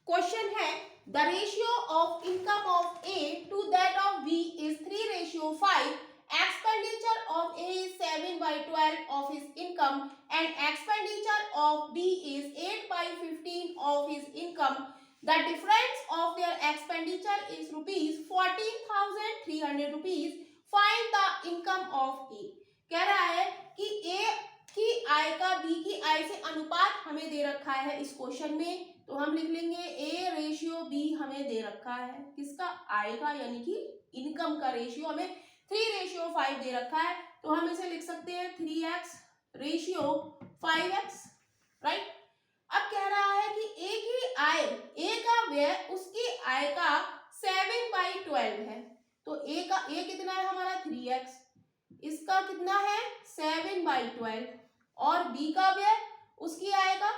Question है the ratio of income of A to that of B is 3:5. Expenditure of A is 7/12 of his income and expenditure of B is 8/15 of his income. The difference of their expenditure is rupees 14,300 rupees. Find the income of A. कह रहा है कि A की आय का B की आय से अनुपात हमें दे रखा है इस क्वेश्चन में, तो हम लिख लेंगे A रेशियो B हमें दे रखा है किसका, आय का, यानी कि इनकम का रेशियो हमें 3:5 दे रखा है, तो हम इसे लिख सकते हैं 3x रेशियो 5x, राइट। अब कह रहा है कि A की आय, A का व्यय उसकी आय का 7/12 है, तो A कितना है हमारा 3x, इसका कितना है 7/12, और B का व्यय उसकी आय का,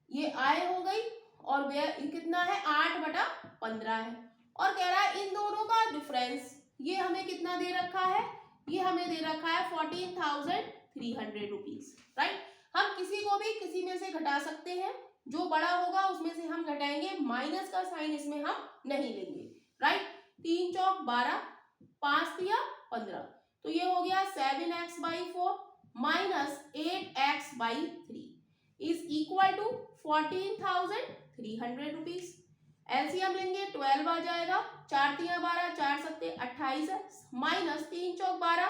ये आय हो गई, और व्यय कितना है 8/15 है, और कह रहा है इन दोनों का डिफरेंस, ये हमें कितना दे रखा है, ये हमें दे रखा है 14,300 रुपीज, राइट। हम किसी को भी किसी में से घटा सकते हैं, जो बड़ा होगा उसमें से हम घटाएंगे, माइनस का साइन इसमें हम नहीं लेंगे, राइट। 3 चौक 12, 5 तिया 15, तो ये हो गया 7x/4 minus 8x/3 is equal to 14,300 rupees. LCM लेंगे 12 आ जाएगा, 4 तिया 12, 4 सत्ते 28 माइनस 3 चौक 12,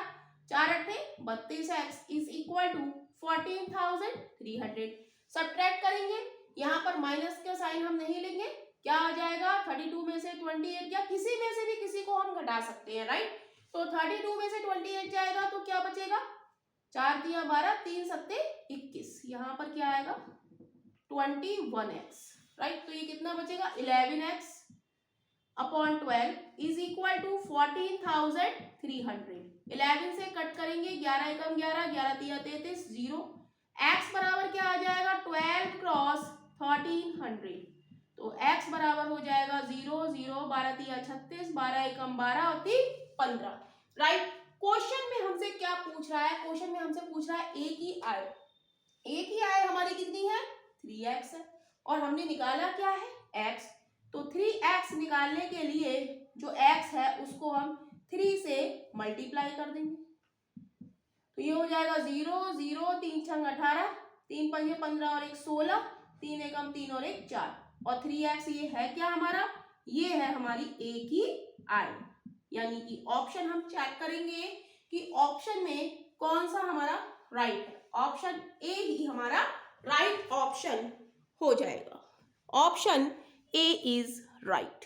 4 अट्ठे 32x is equal to 14,300। Subtract करेंगे, यहाँ पर माइनस का साइन हम नहीं लेंगे, क्या आ जाएगा 32 में से 28, या किसी में से भी किसी को हम घटा सकते हैं, राइट। तो 32 में से 28 जाएगा तो क्या बचेगा, 4 तिया 12, 3 सत्ते 21, यहाँ पर क्या आएगा 21x, राइट। तो ये कितना बचेगा 11x upon 12 is equal to 14,300। 11 से कट करेंगे, 11 एकम 11, 11 तिया 33, 0। x बराबर क्या आ जाएगा 12 क्रॉस 1300, तो x बराबर हो जाएगा 0, 0, 12 तिया 36, 12 एकम 12 और 3 15, राइट। क्वेश्चन में हमसे क्या पूछ रहा है, क्वेश्चन में हमसे पूछ रहा है A की आय, A की आय हमारी कितनी है 3x है, और हमने निकाला क्या है x, तो 3x निकालने के लिए जो x है उसको हम 3 से मल्टीप्लाई कर देंगे, तो ये हो जाएगा 0, 0, 3 छंग 18, 3 पंजे 15 और 1 16, 3 एकम 3 और 1 4, और 3x ये है क्या हमारा, ये है हमारी A की आय, यानी कि ऑप्शन हम चेक करेंगे कि ऑप्शन में कौन सा हमारा राइट है, ऑप्शन ए ही हमारा राइट ऑप्शन हो जाएगा, ऑप्शन ए इज राइट।